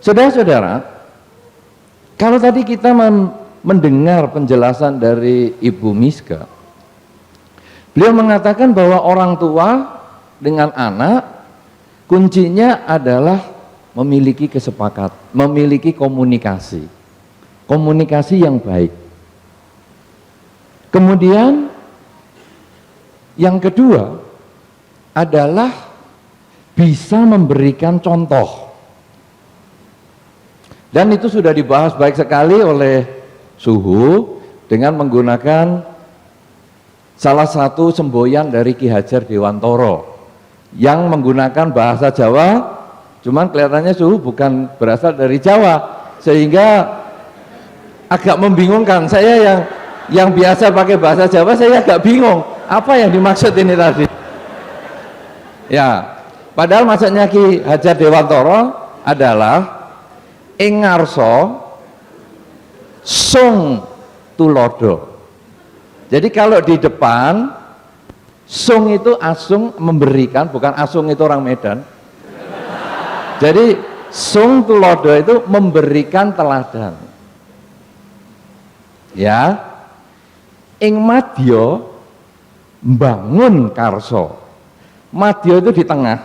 Saudara-saudara, kalau tadi kita mendengar penjelasan dari Ibu Miska, beliau mengatakan bahwa orang tua dengan anak kuncinya adalah memiliki memiliki komunikasi yang baik. Kemudian yang kedua adalah bisa memberikan contoh. Dan itu sudah dibahas baik sekali oleh Suhu dengan menggunakan salah satu semboyan dari Ki Hajar Dewantoro yang menggunakan bahasa Jawa, cuman kelihatannya Suhu bukan berasal dari Jawa, sehingga agak membingungkan. Saya yang biasa pakai bahasa Jawa, saya agak bingung apa yang dimaksud ini tadi. Ya, padahal maksudnya Ki Hajar Dewantoro adalah ing ngarsa sung tulodo. Jadi kalau di depan sung itu asung memberikan, bukan asung itu orang Medan. Jadi sung tulodo itu memberikan teladan. Ya, ing madya mbangun karso. Madya itu di tengah.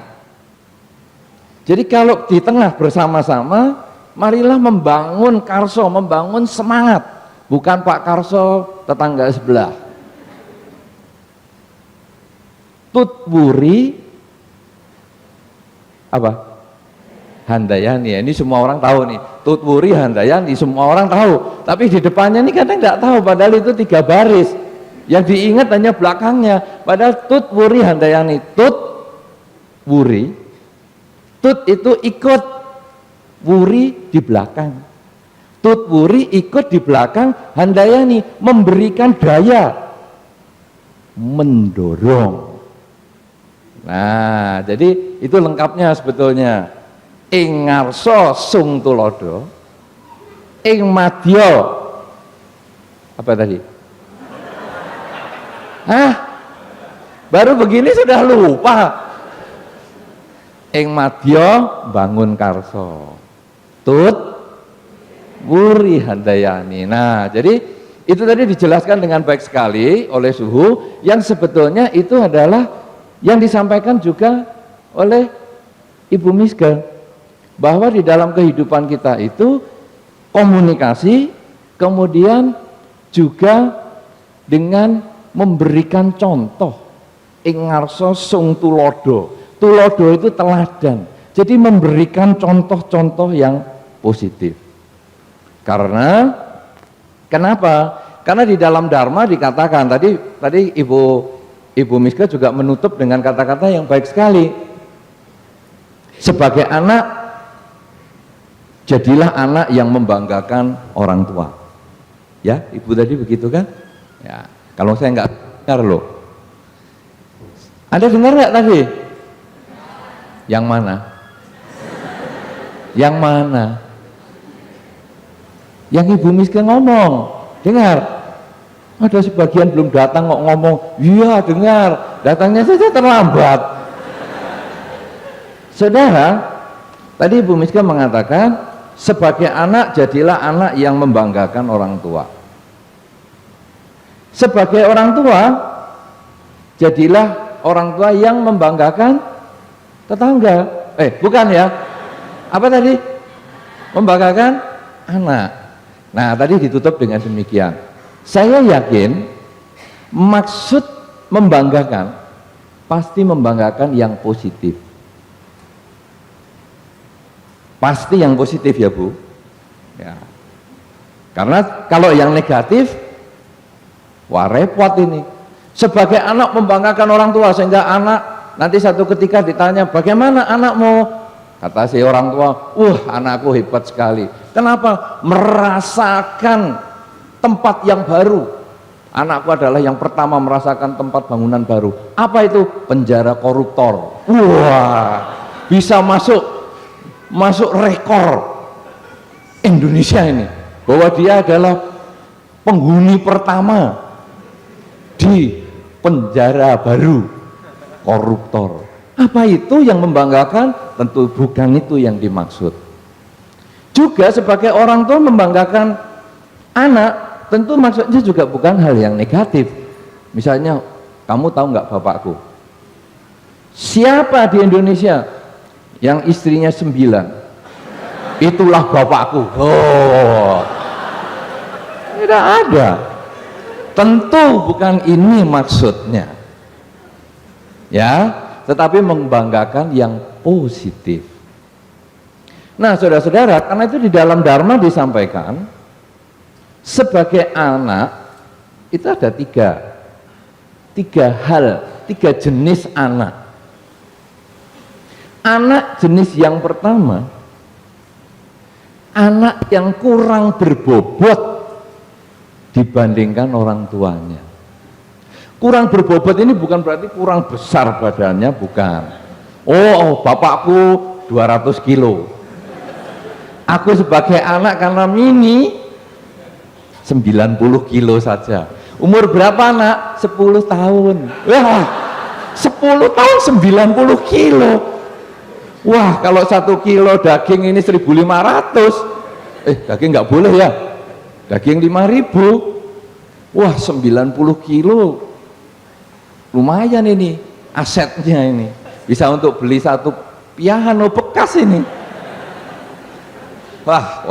Jadi kalau di tengah bersama-sama, marilah membangun karso, membangun semangat, bukan Pak Karso tetangga sebelah. Tutwuri apa? Handayani. Ini semua orang tahu nih. Tutwuri Handayani semua orang tahu. Tapi di depannya ini kadang nggak tahu. Padahal itu 3 baris. Yang diingat hanya belakangnya. Padahal Tutwuri Handayani. Tutwuri. Tut itu ikut. Wuri di belakang. Tutwuri ikut di belakang. Handayani memberikan daya, mendorong. Nah, jadi itu lengkapnya sebetulnya. Ing ngarsa sung tulodo, ing madya apa tadi? Hah? Baru begini sudah lupa. Ing madya bangun karso. Tut wuri handayani. Nah, jadi itu tadi dijelaskan dengan baik sekali oleh Suhu, yang sebetulnya itu adalah yang disampaikan juga oleh Ibu Miska, bahwa di dalam kehidupan kita itu komunikasi, kemudian juga dengan memberikan contoh. Ing ngarsa sung tulodo. Tulodo itu teladan. Jadi memberikan contoh-contoh yang positif. Karena kenapa? Karena di dalam Dharma dikatakan tadi Ibu Miska juga menutup dengan kata-kata yang baik sekali. Sebagai anak, jadilah anak yang membanggakan orang tua. Ya, Ibu tadi begitu kan? Ya, kalau saya nggak dengar loh. Anda dengar nggak tadi? Yang mana? Yang mana? Yang Ibu Miska ngomong, dengar. Ada sebagian belum datang kok ngomong, iya dengar, datangnya saja terlambat. Saudara, tadi Ibu Miska mengatakan, sebagai anak jadilah anak yang membanggakan orang tua. Sebagai orang tua, jadilah orang tua yang membanggakan tetangga. Bukan ya? Apa tadi? Membanggakan anak. Nah, tadi ditutup dengan demikian. Saya yakin maksud membanggakan pasti membanggakan yang positif. Pasti yang positif ya Bu. Ya. Karena kalau yang negatif, wah repot ini. Sebagai anak membanggakan orang tua, sehingga anak nanti satu ketika ditanya, bagaimana anakmu? Kata si orang tua, anakku hebat sekali. Kenapa? Merasakan tempat yang baru. Anakku adalah yang pertama merasakan tempat bangunan baru. Apa itu? Penjara koruptor. Wah, bisa masuk rekor Indonesia ini, bahwa dia adalah penghuni pertama di penjara baru koruptor. Apa itu yang membanggakan? Tentu bukan itu yang dimaksud. juga sebagai orang tua membanggakan anak, tentu maksudnya juga bukan hal yang negatif. Misalnya, kamu tahu nggak bapakku? Siapa di Indonesia yang istrinya 9? Itulah bapakku. Oh, tidak ada. Tentu bukan ini maksudnya. Ya, tetapi membanggakan yang positif. Nah, saudara-saudara, karena itu di dalam Dharma disampaikan sebagai anak itu ada tiga hal, 3 jenis anak. Anak jenis yang pertama, anak yang kurang berbobot dibandingkan orang tuanya. Kurang berbobot ini bukan berarti kurang besar badannya, bukan. Oh, bapakku 200 kilo. Aku sebagai anak karena mini 90 kilo saja. Umur berapa anak? 10 tahun. Wah, 10 tahun 90 kilo. Wah, kalau 1 kilo daging ini 1.500. Daging nggak boleh ya. Daging 5.000. Wah, 90 kilo. Lumayan ini asetnya ini. Bisa untuk beli 1 piano bekas ini. Wah.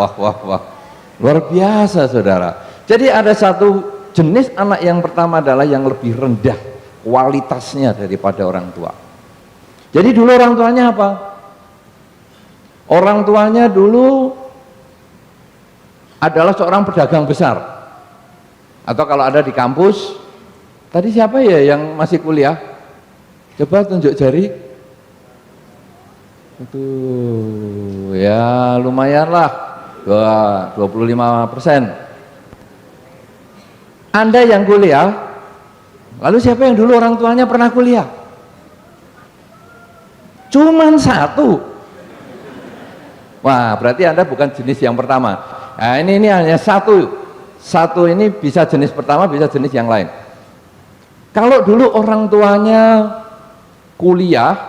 Luar biasa, saudara. Jadi ada satu jenis anak yang pertama adalah yang lebih rendah kualitasnya daripada orang tua. Jadi dulu orang tuanya apa? Orang tuanya dulu adalah seorang pedagang besar. Atau kalau ada di kampus, tadi siapa ya yang masih kuliah? Coba tunjuk jari. Itu ya lumayan lah, 25%. Anda yang kuliah, lalu siapa yang dulu orang tuanya pernah kuliah? Cuman 1. Wah, berarti Anda bukan jenis yang pertama. Nah, ini hanya satu ini bisa jenis pertama, bisa jenis yang lain. Kalau dulu orang tuanya kuliah,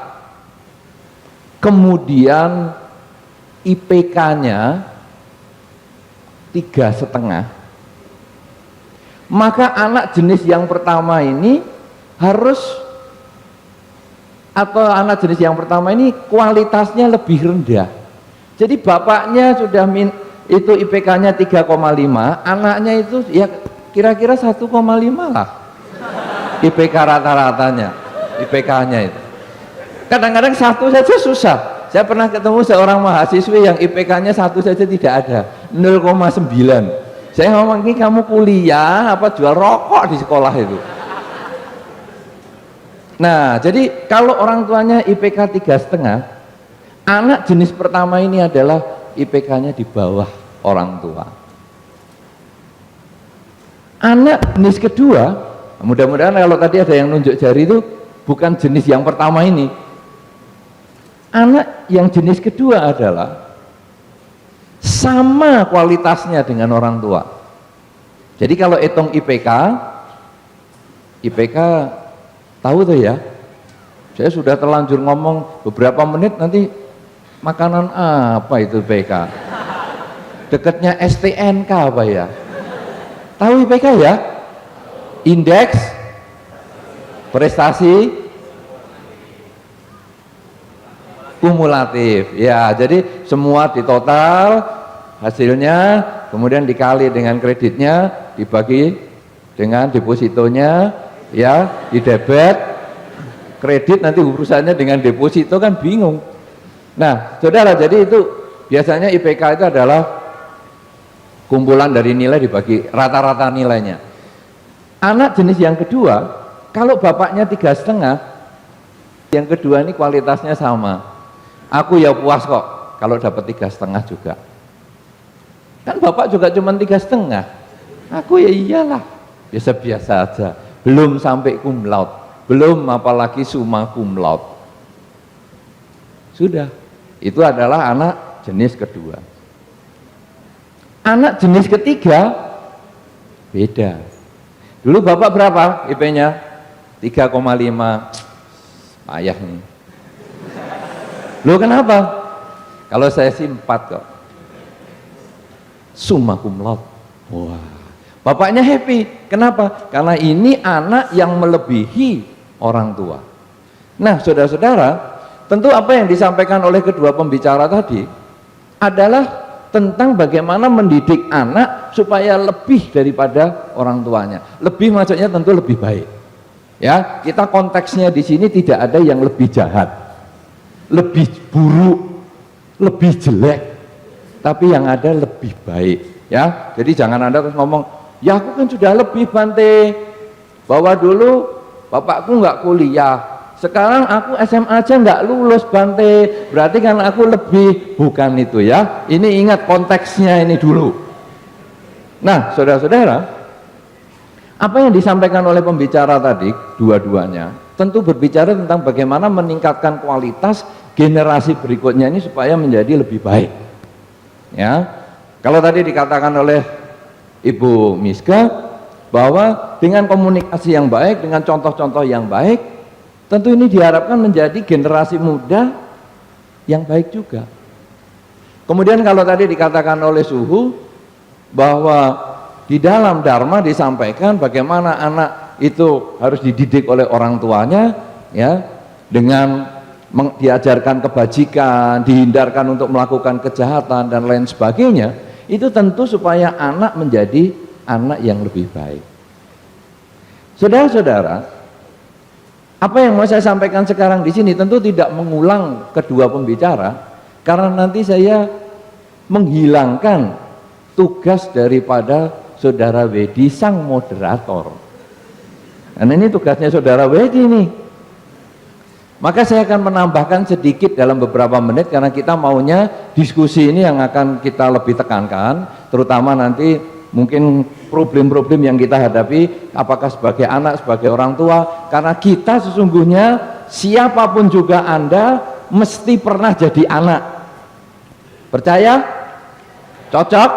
kemudian IPK-nya 3,5, maka anak jenis yang pertama ini anak jenis yang pertama ini kualitasnya lebih rendah. Jadi bapaknya sudah itu IPK-nya 3,5, anaknya itu ya kira-kira 1,5 lah IPK rata-ratanya, IPK-nya itu. Kadang-kadang 1 saja susah. Saya pernah ketemu seorang mahasiswi yang IPK-nya 1 saja tidak ada, 0,9. Saya ngomong, ini kamu kuliah apa jual rokok di sekolah itu? Nah, jadi kalau orang tuanya IPK 3,5, anak jenis pertama ini adalah IPK-nya di bawah orang tua. Anak jenis kedua, mudah-mudahan kalau tadi ada yang nunjuk jari itu bukan jenis yang pertama ini. Anak yang jenis kedua adalah sama kualitasnya dengan orang tua. Jadi kalau hitung IPK tahu tuh ya, saya sudah terlanjur ngomong beberapa menit, nanti makanan apa itu IPK? Dekatnya STNK apa ya? Tahu IPK ya? Indeks prestasi kumulatif. Ya, jadi semua ditotal hasilnya, kemudian dikali dengan kreditnya, dibagi dengan depositonya, ya, di debit kredit, nanti urusannya dengan deposito kan bingung. Nah, saudara, jadi itu biasanya IPK itu adalah kumpulan dari nilai dibagi rata-rata nilainya. Anak jenis yang kedua, kalau bapaknya 3,5, yang kedua ini kualitasnya sama. Aku ya puas kok kalau dapat 3,5 juga. Kan bapak juga cuma 3,5. Aku ya iyalah, biasa-biasa aja. Belum sampai cum laude, belum apalagi summa cum laude. Sudah, itu adalah anak jenis kedua. Anak jenis ketiga beda. Dulu bapak berapa IP-nya? 3,5. Payah nih. Loh kenapa? Kalau saya sih 4 kok. summa cum laude. Wah, bapaknya happy. Kenapa? Karena ini anak yang melebihi orang tua. Nah, saudara-saudara, tentu apa yang disampaikan oleh kedua pembicara tadi adalah tentang bagaimana mendidik anak supaya lebih daripada orang tuanya. Lebih maksudnya tentu lebih baik. Ya, kita konteksnya di sini tidak ada yang lebih jahat, lebih buruk, lebih jelek, tapi yang ada lebih baik. Ya, jadi jangan Anda terus ngomong, ya aku kan sudah lebih Bante, bahwa dulu bapakku nggak kuliah, sekarang aku SMA aja nggak lulus Bante, berarti kan aku lebih. Bukan itu ya, ini ingat konteksnya ini dulu. Nah, saudara-saudara, apa yang disampaikan oleh pembicara tadi, dua-duanya tentu berbicara tentang bagaimana meningkatkan kualitas generasi berikutnya ini supaya menjadi lebih baik. Ya, kalau tadi dikatakan oleh Ibu Miska bahwa dengan komunikasi yang baik, dengan contoh-contoh yang baik, tentu ini diharapkan menjadi generasi muda yang baik juga. Kemudian kalau tadi dikatakan oleh Suhu bahwa di dalam Dharma disampaikan bagaimana anak itu harus dididik oleh orang tuanya, ya, dengan diajarkan kebajikan, dihindarkan untuk melakukan kejahatan dan lain sebagainya. Itu tentu supaya anak menjadi anak yang lebih baik. Saudara-saudara, apa yang mau saya sampaikan sekarang di sini tentu tidak mengulang kedua pembicara, karena nanti saya menghilangkan tugas daripada Saudara Wedi sang moderator. Karena ini tugasnya Saudara Wedi nih. Maka saya akan menambahkan sedikit dalam beberapa menit, karena kita maunya diskusi ini yang akan kita lebih tekankan, terutama nanti mungkin problem-problem yang kita hadapi, apakah sebagai anak, sebagai orang tua, karena kita sesungguhnya siapapun juga Anda mesti pernah jadi anak. Percaya? Cocok?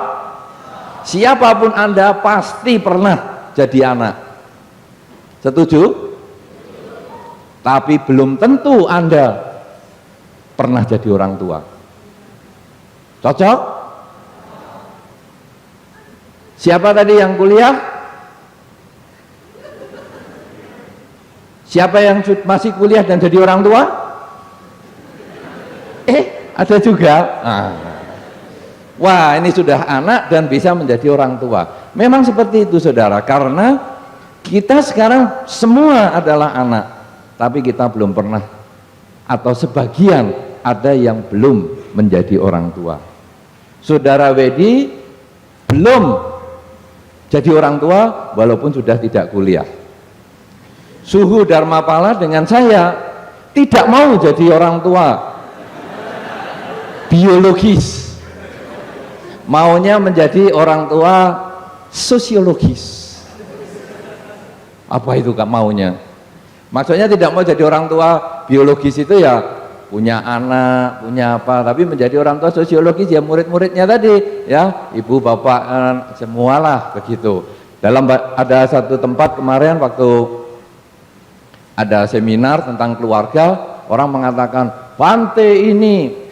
Siapapun Anda pasti pernah jadi anak. Setuju? Tapi belum tentu Anda pernah jadi orang tua. Cocok? Siapa tadi yang kuliah? Siapa yang masih kuliah dan jadi orang tua? Ada juga. Wah, ini sudah anak dan bisa menjadi orang tua. Memang seperti itu saudara, karena kita sekarang semua adalah anak, tapi kita belum pernah, atau sebagian ada yang belum menjadi orang tua. Saudara Wedi belum jadi orang tua walaupun sudah tidak kuliah. Suhu Dharmapala dengan saya tidak mau jadi orang tua biologis, maunya menjadi orang tua sosiologis. Apa itu Kak maunya? Maksudnya tidak mau jadi orang tua biologis itu ya punya anak, punya apa, tapi menjadi orang tua sosiologis ya murid-muridnya tadi, ya ibu bapak semualah begitu. Dalam ada satu tempat kemarin waktu ada seminar tentang keluarga, orang mengatakan Bante ini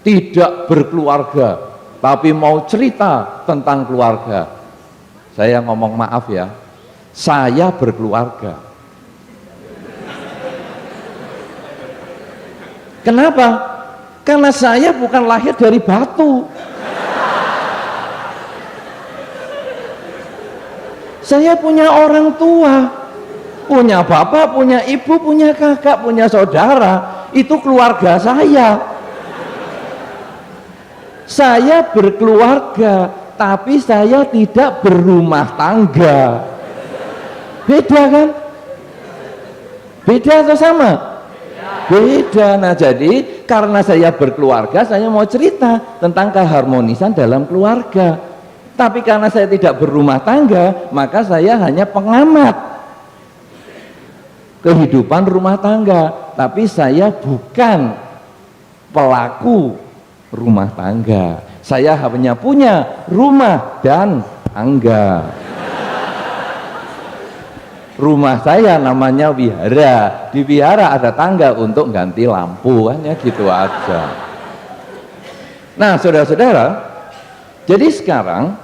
tidak berkeluarga tapi mau cerita tentang keluarga. Saya ngomong maaf ya, saya berkeluarga. Kenapa? Karena saya bukan lahir dari batu. Saya punya orang tua, punya bapak, punya ibu, punya kakak, punya saudara. Itu keluarga saya. Saya berkeluarga, tapi saya tidak berumah tangga. Beda kan? Beda atau sama? Beda. Nah, jadi karena saya berkeluarga, saya mau cerita tentang keharmonisan dalam keluarga. Tapi karena saya tidak berumah tangga, maka saya hanya pengamat kehidupan rumah tangga, tapi saya bukan pelaku rumah tangga. Saya hanya punya rumah dan tangga. Rumah saya namanya wihara, di wihara ada tangga untuk ganti lampu, kan ya gitu aja. Nah saudara-saudara, Jadi sekarang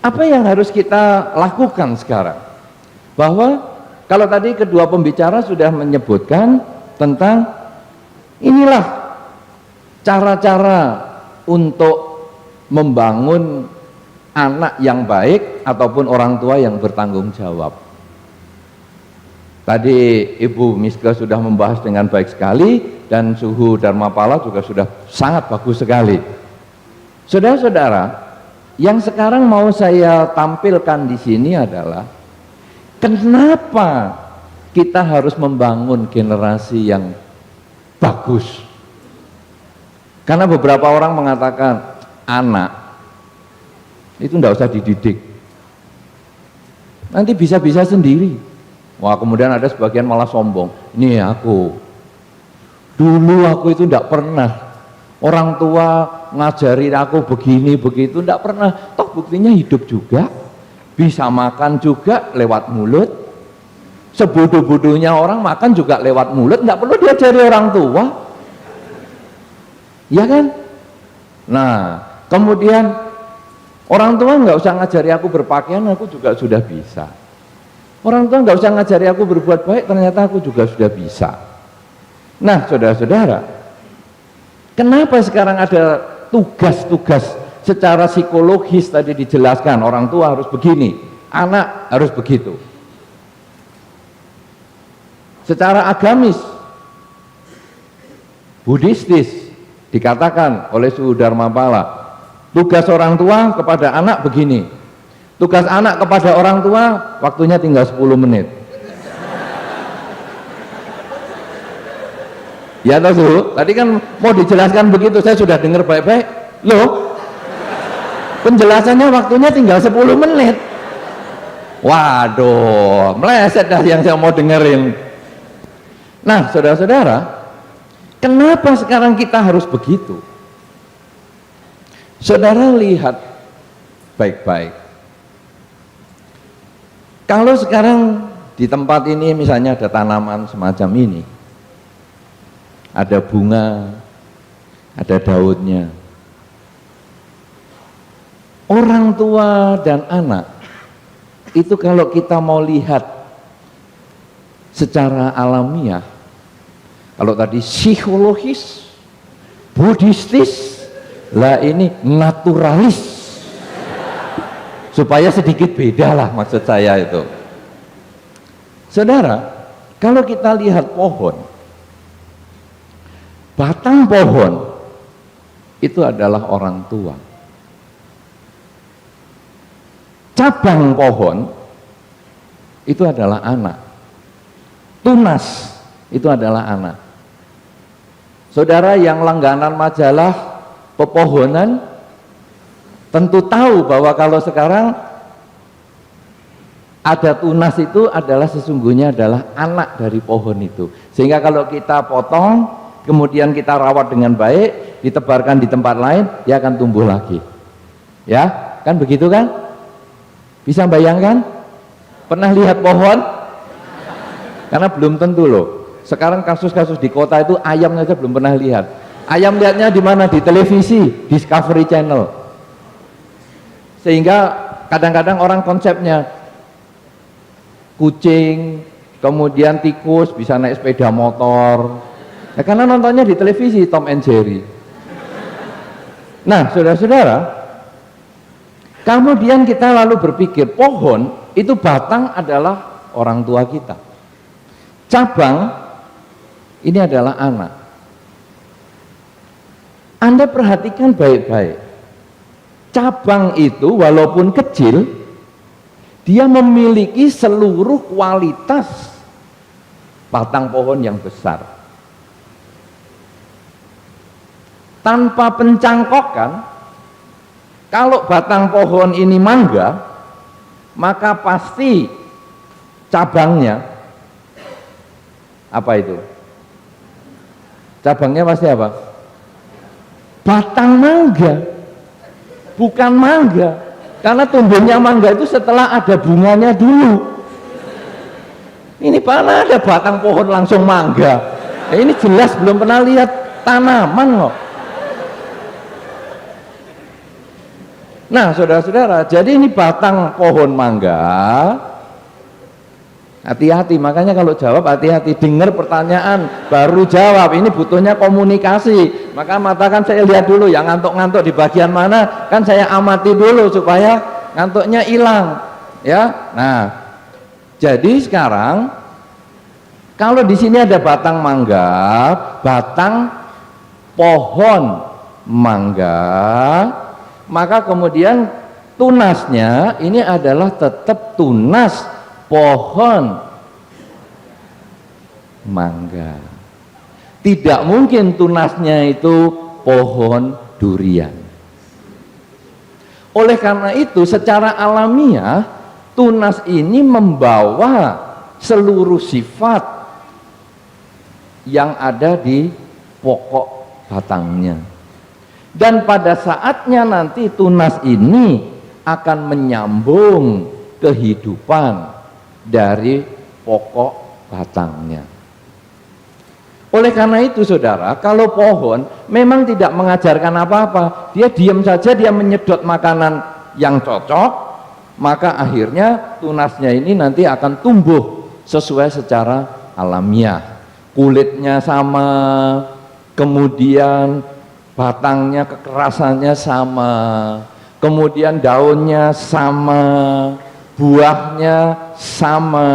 apa yang harus kita lakukan sekarang? Bahwa kalau tadi kedua pembicara sudah menyebutkan tentang inilah cara-cara untuk membangun anak yang baik ataupun orang tua yang bertanggung jawab. Tadi Ibu Miska sudah membahas dengan baik sekali dan Suhu Dharmapala juga sudah sangat bagus sekali. Saudara-saudara, yang sekarang mau saya tampilkan di sini adalah kenapa kita harus membangun generasi yang bagus. Karena beberapa orang mengatakan anak itu tidak usah dididik, nanti bisa-bisa sendiri. Wah, kemudian ada sebagian malah sombong, ini aku dulu aku itu tidak pernah orang tua ngajari aku begini begitu, tidak pernah. Toh buktinya hidup juga, bisa makan juga lewat mulut. Sebodoh-bodohnya orang makan juga lewat mulut, tidak perlu diajari orang tua, ya kan? Nah, kemudian orang tua nggak usah ngajari aku berpakaian, aku juga sudah bisa. Orang tua nggak usah ngajari aku berbuat baik, ternyata aku juga sudah bisa. Nah, saudara-saudara, kenapa sekarang ada tugas-tugas secara psikologis tadi dijelaskan, orang tua harus begini, anak harus begitu. Secara agamis, buddhistis dikatakan oleh Suhu Dharmapala, tugas orang tua kepada anak begini, tugas anak kepada orang tua waktunya tinggal 10 menit. Ya toh Suhu, tadi kan mau dijelaskan begitu, saya sudah dengar baik-baik. Loh, penjelasannya waktunya tinggal 10 menit. Waduh, meleset dah yang saya mau dengerin. Nah, saudara-saudara, kenapa sekarang kita harus begitu? Saudara lihat baik-baik. Kalau sekarang di tempat ini misalnya ada tanaman semacam ini, ada bunga, ada daunnya. Orang tua dan anak itu kalau kita mau lihat secara alamiah, kalau tadi psikologis, buddhistis, lah ini naturalis, supaya sedikit beda lah maksud saya itu. Saudara, kalau kita lihat pohon, batang pohon itu adalah orang tua, cabang pohon itu adalah anak, tunas itu adalah anak. Saudara yang langganan majalah pepohonan tentu tahu bahwa kalau sekarang ada tunas itu adalah sesungguhnya adalah anak dari pohon itu. Sehingga kalau kita potong kemudian kita rawat dengan baik, ditebarkan di tempat lain, dia akan tumbuh lagi. Ya, kan begitu kan? Bisa bayangkan? Pernah lihat pohon? Karena belum tentu loh. Sekarang kasus-kasus di kota itu ayam saja belum pernah lihat. Ayam lihatnya di mana? Di televisi, Discovery Channel. Sehingga kadang-kadang orang konsepnya kucing, kemudian tikus bisa naik sepeda motor. Ya, karena nontonnya di televisi Tom and Jerry. Nah, saudara-saudara, kemudian kita lalu berpikir pohon itu batang adalah orang tua kita, cabang ini adalah anak. Anda perhatikan baik-baik, cabang itu walaupun kecil, dia memiliki seluruh kualitas batang pohon yang besar. Tanpa pencangkokan, kalau batang pohon ini mangga, maka pasti cabangnya apa itu? Cabangnya pasti apa? Batang mangga, bukan mangga. Karena tumbuhnya mangga itu setelah ada bunganya dulu. Ini mana ada batang pohon langsung mangga? Ini jelas belum pernah lihat tanaman kok. Nah, saudara-saudara, jadi ini batang pohon mangga. Hati-hati, makanya kalau jawab hati-hati, dengar pertanyaan baru jawab. Ini butuhnya komunikasi. Maka matakan saya lihat dulu yang ngantuk-ngantuk di bagian mana, kan saya amati dulu supaya ngantuknya hilang. Ya. Nah, jadi sekarang kalau di sini ada batang mangga, batang pohon mangga, maka kemudian tunasnya ini adalah tetap tunas pohon mangga. Tidak mungkin tunasnya itu pohon durian. Oleh karena itu secara alamiah tunas ini membawa seluruh sifat yang ada di pokok batangnya. Dan pada saatnya nanti tunas ini akan menyambung kehidupan dari pokok batangnya. Oleh karena itu saudara, kalau pohon memang tidak mengajarkan apa-apa, dia diam saja, dia menyedot makanan yang cocok, maka akhirnya tunasnya ini nanti akan tumbuh sesuai secara alamiah. Kulitnya sama, kemudian batangnya kekerasannya sama, kemudian daunnya sama, buahnya sama.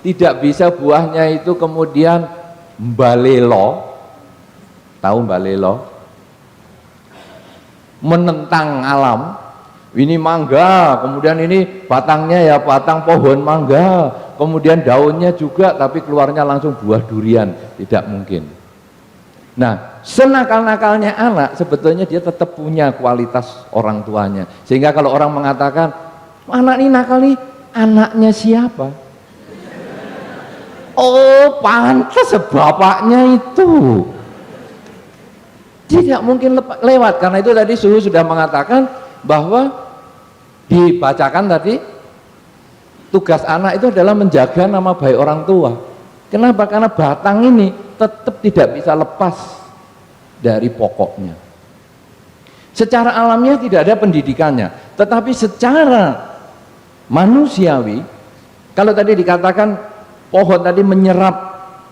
Tidak bisa buahnya itu kemudian balelo, tahu balelo, menentang alam. Ini mangga, kemudian ini batangnya ya batang pohon mangga, kemudian daunnya juga tapi keluarnya langsung buah durian. Tidak mungkin. Nah, senakal-nakalnya anak sebetulnya dia tetap punya kualitas orang tuanya. Sehingga kalau orang mengatakan anak ini nakal nih, anaknya siapa? Oh, pantas bapaknya itu. Tidak mungkin lewat. Karena itu tadi Suhu sudah mengatakan bahwa dibacakan tadi tugas anak itu adalah menjaga nama baik orang tua. Kenapa? Karena batang ini tetap tidak bisa lepas dari pokoknya. Secara alamiah tidak ada pendidikannya, tetapi secara manusiawi, kalau tadi dikatakan pohon tadi menyerap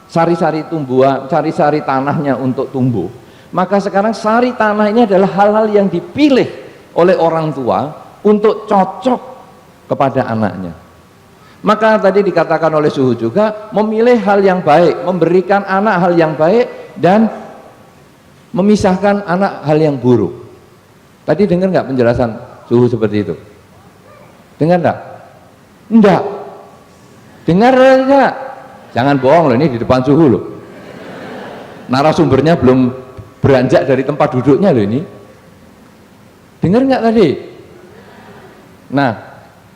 sari-sari tumbuhan, sari-sari tanahnya untuk tumbuh, maka sekarang sari tanah ini adalah hal-hal yang dipilih oleh orang tua untuk cocok kepada anaknya. Maka tadi dikatakan oleh Suhu juga, memilih hal yang baik, memberikan anak hal yang baik dan memisahkan anak hal yang buruk. Tadi dengar nggak penjelasan Suhu seperti itu? Dengar nggak? Enggak. Dengar enggak? Jangan bohong loh, ini di depan Suhu loh. Narasumbernya belum beranjak dari tempat duduknya loh ini. Dengar nggak tadi? Nah,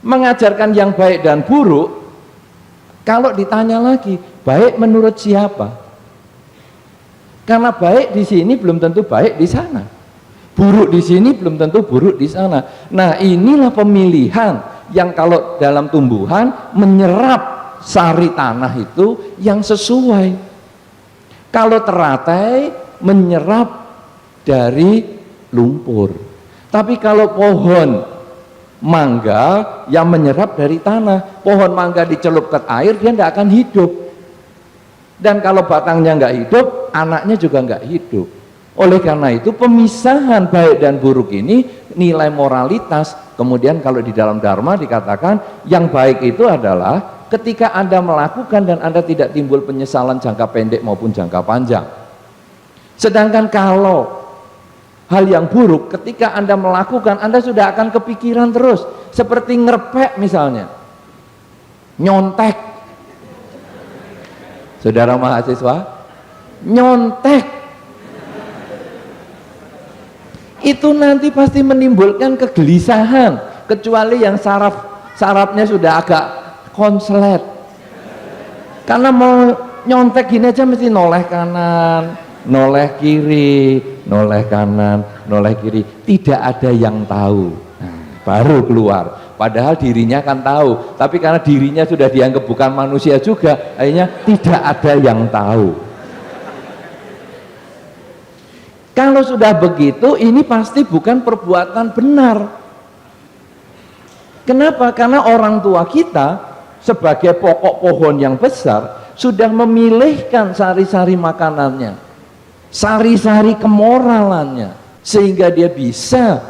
mengajarkan yang baik dan buruk, kalau ditanya lagi, baik menurut siapa? Karena baik di sini belum tentu baik di sana, buruk di sini belum tentu buruk di sana. Nah, inilah pemilihan yang kalau dalam tumbuhan menyerap sari tanah itu yang sesuai. Kalau teratai menyerap dari lumpur, tapi kalau pohon mangga yang menyerap dari tanah. Pohon mangga dicelupkan air, dia tidak akan hidup. Dan kalau batangnya nggak hidup, anaknya juga nggak hidup. Oleh karena itu pemisahan baik dan buruk ini nilai moralitas. Kemudian kalau di dalam Dharma dikatakan yang baik itu adalah ketika Anda melakukan dan Anda tidak timbul penyesalan jangka pendek maupun jangka panjang. Sedangkan kalau hal yang buruk, ketika Anda melakukan, Anda sudah akan kepikiran terus. Seperti ngerpek misalnya, nyontek. Saudara mahasiswa, nyontek. Itu nanti pasti menimbulkan kegelisahan. Kecuali yang sarafnya sudah agak konslet. Karena mau nyontek gini aja mesti noleh kanan, noleh kiri, noleh kanan, noleh kiri, tidak ada yang tahu. Nah, baru keluar, padahal dirinya kan tahu, tapi karena dirinya sudah dianggap bukan manusia juga, akhirnya tidak ada yang tahu. Kalau sudah begitu, ini pasti bukan perbuatan benar. Kenapa? Karena orang tua kita sebagai pokok pohon yang besar sudah memilihkan sari-sari makanannya, sari-sari kemoralannya, sehingga dia bisa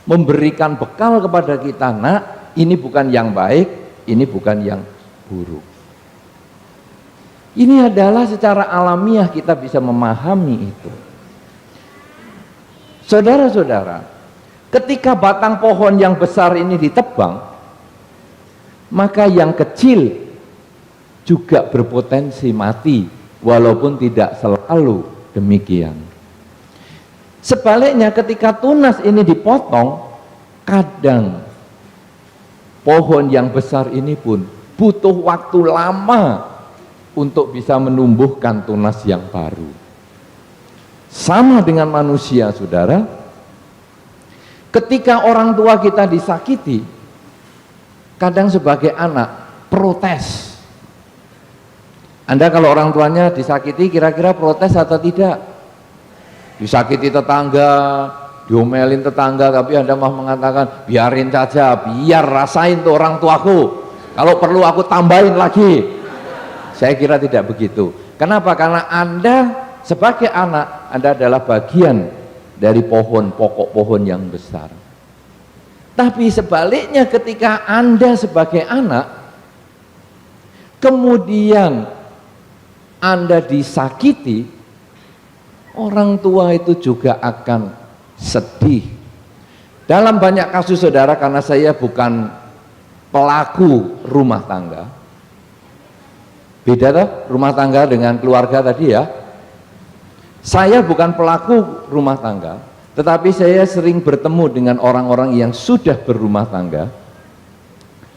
memberikan bekal kepada kita. Nak, ini bukan yang baik, ini bukan yang buruk. Ini adalah secara alamiah kita bisa memahami itu. Saudara-saudara, ketika batang pohon yang besar ini ditebang, maka yang kecil juga berpotensi mati, walaupun tidak selalu demikian. Sebaliknya ketika tunas ini dipotong, kadang pohon yang besar ini pun butuh waktu lama untuk bisa menumbuhkan tunas yang baru. Sama dengan manusia, saudara. Ketika orang tua kita disakiti, kadang sebagai anak protes. Anda kalau orang tuanya disakiti, kira-kira protes atau tidak? Disakiti tetangga, diomelin tetangga, tapi Anda mah mengatakan biarin saja, biar rasain tuh orang tuaku, kalau perlu aku tambahin lagi. Saya kira tidak begitu. Kenapa? Karena Anda sebagai anak, Anda adalah bagian dari pohon, pokok pohon yang besar. Tapi sebaliknya ketika Anda sebagai anak, kemudian Anda disakiti, orang tua itu juga akan sedih. Dalam banyak kasus, saudara, karena saya bukan pelaku rumah tangga, beda tuh rumah tangga dengan keluarga tadi ya. Saya bukan pelaku rumah tangga, tetapi saya sering bertemu dengan orang-orang yang sudah berumah tangga.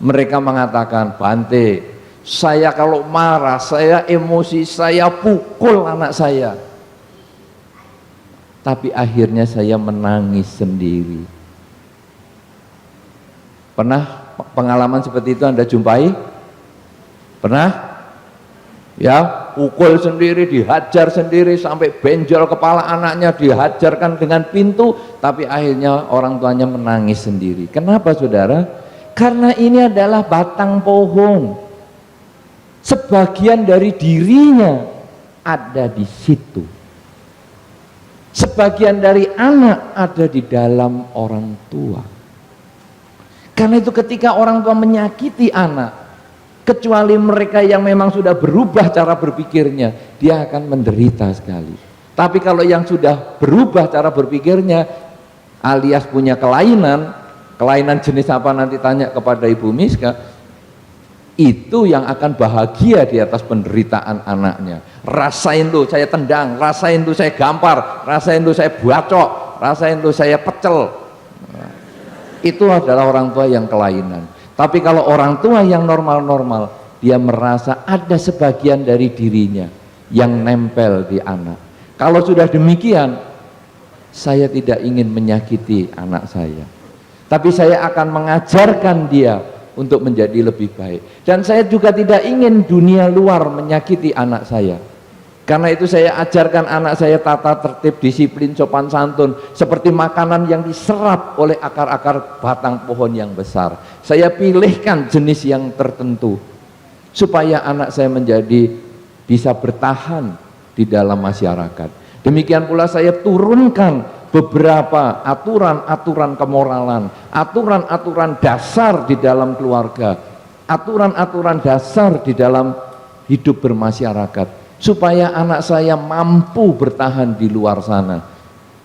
Mereka mengatakan, Bante, saya kalau marah, saya emosi, saya pukul anak saya, tapi akhirnya saya menangis sendiri. Pernah pengalaman seperti itu Anda jumpai? Pernah? Ya, pukul sendiri, dihajar sendiri sampai benjol kepala anaknya, dihajarkan dengan pintu, tapi akhirnya orang tuanya menangis sendiri. Kenapa, saudara? Karena ini adalah batang pohon, sebagian dari dirinya ada di situ, sebagian dari anak ada di dalam orang tua. Karena itu ketika orang tua menyakiti anak, kecuali mereka yang memang sudah berubah cara berpikirnya, dia akan menderita sekali. Tapi kalau yang sudah berubah cara berpikirnya, alias punya kelainan jenis apa nanti tanya kepada Ibu Miska, itu yang akan bahagia di atas penderitaan anaknya. Rasain tuh saya tendang, rasain tuh saya gampar, rasain tuh saya bacok, rasain tuh saya pecel. Itu adalah orang tua yang kelainan. Tapi kalau orang tua yang normal-normal, dia merasa ada sebagian dari dirinya yang nempel di anak. Kalau sudah demikian, saya tidak ingin menyakiti anak saya, tapi saya akan mengajarkan dia untuk menjadi lebih baik. Dan saya juga tidak ingin dunia luar menyakiti anak saya. Karena itu saya ajarkan anak saya tata tertib, disiplin, sopan santun, seperti makanan yang diserap oleh akar-akar batang pohon yang besar. Saya pilihkan jenis yang tertentu supaya anak saya menjadi bisa bertahan di dalam masyarakat. Demikian pula saya turunkan beberapa aturan-aturan kemoralan, aturan-aturan dasar di dalam keluarga, aturan-aturan dasar di dalam hidup bermasyarakat, supaya anak saya mampu bertahan di luar sana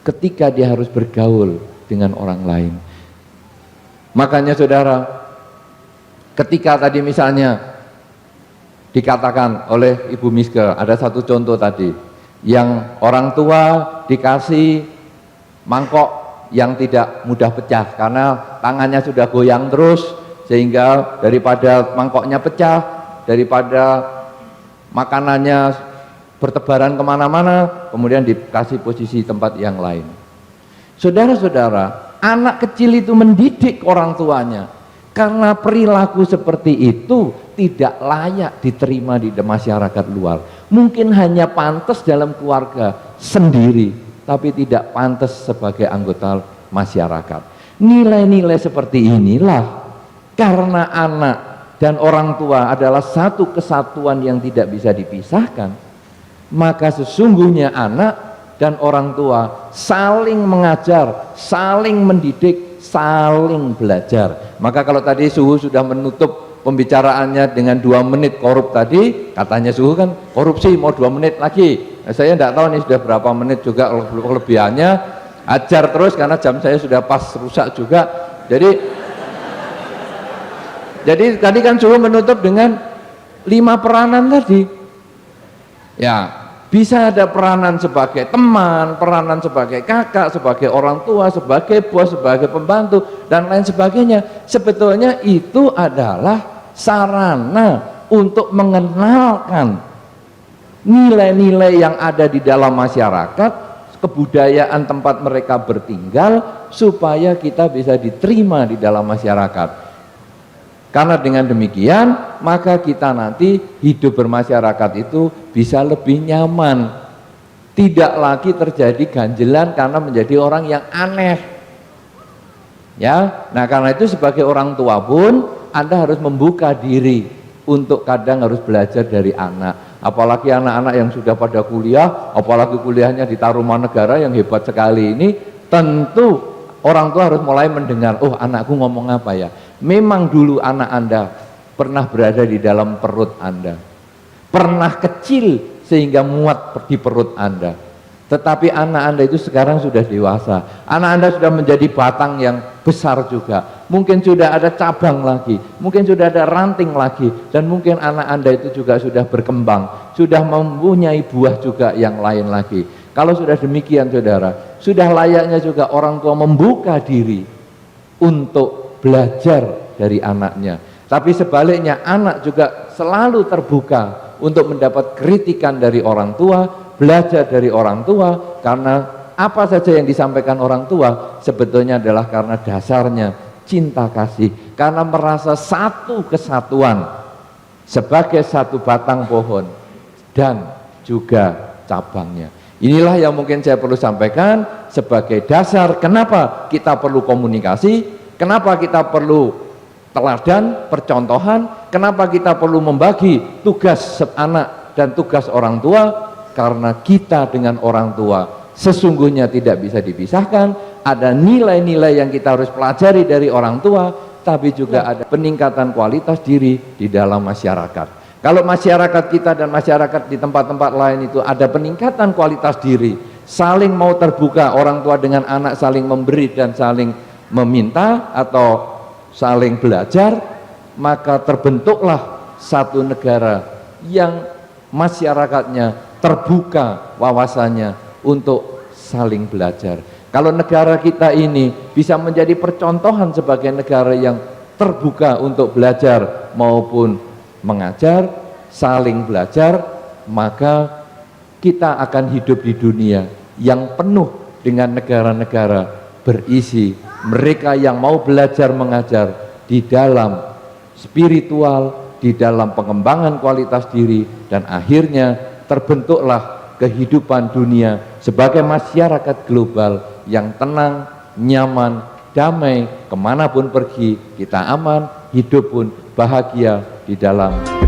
ketika dia harus bergaul dengan orang lain. Makanya, saudara, ketika tadi misalnya dikatakan oleh Ibu Miska, ada satu contoh tadi, yang orang tua dikasih mangkok yang tidak mudah pecah karena tangannya sudah goyang terus, sehingga daripada mangkoknya pecah, daripada makanannya bertebaran kemana-mana, kemudian dikasih posisi tempat yang lain. Saudara-saudara, anak kecil itu mendidik orang tuanya, karena perilaku seperti itu tidak layak diterima di masyarakat luar. Mungkin hanya pantas dalam keluarga sendiri, tapi tidak pantas sebagai anggota masyarakat. Nilai-nilai seperti inilah Karena anak dan orang tua adalah satu kesatuan yang tidak bisa dipisahkan, maka sesungguhnya anak dan orang tua saling mengajar, saling mendidik, saling belajar. Maka kalau tadi Suhu sudah menutup pembicaraannya dengan 2 menit korup tadi, katanya Suhu kan korupsi mau 2 menit lagi. Nah, saya tidak tahu nih sudah berapa menit juga kelebihannya. Ajar terus karena jam saya sudah pas rusak juga. Jadi tadi kan Suhu menutup dengan 5 peranan tadi. Ya, bisa ada peranan sebagai teman, peranan sebagai kakak, sebagai orang tua, sebagai bos, sebagai pembantu, dan lain sebagainya. Sebetulnya itu adalah sarana untuk mengenalkan nilai-nilai yang ada di dalam masyarakat, kebudayaan tempat mereka bertinggal, supaya kita bisa diterima di dalam masyarakat. Karena dengan demikian, maka kita nanti hidup bermasyarakat itu bisa lebih nyaman. Tidak lagi terjadi ganjelan karena menjadi orang yang aneh. Ya, nah karena itu sebagai orang tua pun Anda harus membuka diri untuk kadang harus belajar dari anak. Apalagi anak-anak yang sudah pada kuliah, apalagi kuliahnya di Tarumanegara yang hebat sekali ini, tentu orang tua harus mulai mendengar, oh anakku ngomong apa ya. Memang dulu anak Anda pernah berada di dalam perut Anda, pernah kecil sehingga muat di perut Anda, tetapi anak Anda itu sekarang sudah dewasa, anak Anda sudah menjadi batang yang besar juga, mungkin sudah ada cabang lagi, mungkin sudah ada ranting lagi, dan mungkin anak Anda itu juga sudah berkembang, sudah mempunyai buah juga yang lain lagi. Kalau sudah demikian saudara, sudah layaknya juga orang tua membuka diri untuk belajar dari anaknya. Tapi sebaliknya anak juga selalu terbuka untuk mendapat kritikan dari orang tua, belajar dari orang tua, karena apa saja yang disampaikan orang tua sebetulnya adalah karena dasarnya cinta kasih, karena merasa satu kesatuan sebagai satu batang pohon dan juga cabangnya. Inilah yang mungkin saya perlu sampaikan sebagai dasar kenapa kita perlu komunikasi, kenapa kita perlu teladan, percontohan, kenapa kita perlu membagi tugas anak dan tugas orang tua, karena kita dengan orang tua sesungguhnya tidak bisa dipisahkan. Ada nilai-nilai yang kita harus pelajari dari orang tua, tapi juga ada peningkatan kualitas diri di dalam masyarakat. Kalau masyarakat kita dan masyarakat di tempat-tempat lain itu ada peningkatan kualitas diri, saling mau terbuka, orang tua dengan anak saling memberi dan saling meminta atau saling belajar, maka terbentuklah satu negara yang masyarakatnya terbuka wawasannya untuk saling belajar. Kalau negara kita ini bisa menjadi percontohan sebagai negara yang terbuka untuk belajar maupun mengajar, saling belajar, maka kita akan hidup di dunia yang penuh dengan negara-negara berisi mereka yang mau belajar mengajar di dalam spiritual, di dalam pengembangan kualitas diri, dan akhirnya terbentuklah kehidupan dunia sebagai masyarakat global yang tenang, nyaman, damai, kemanapun pergi kita aman, hidup pun bahagia di dalam